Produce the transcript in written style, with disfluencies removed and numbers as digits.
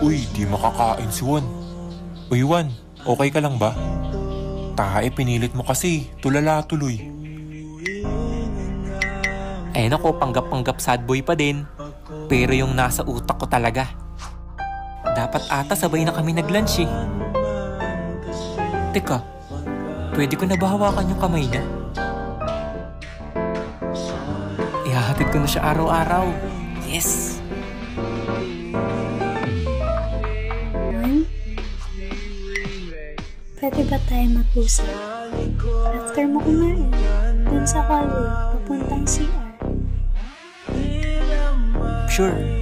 Uy, di makakain si Juan. Uy Juan, okay ka lang ba? Tae, pinilit mo kasi, tulala tuloy. Eh nako, panggap-panggap sad boy pa din. Pero yung nasa utak ko talaga. Dapat ata sabay na kami nag-lunch eh. Teka, pwede ko na ba hawakan yung kamay niya? Ihahatid ko na siya araw-araw. Yes! Juan? Pwede ba tayo mag-usap? After mo kumain, dun sa hallway, papuntang CR. Sure.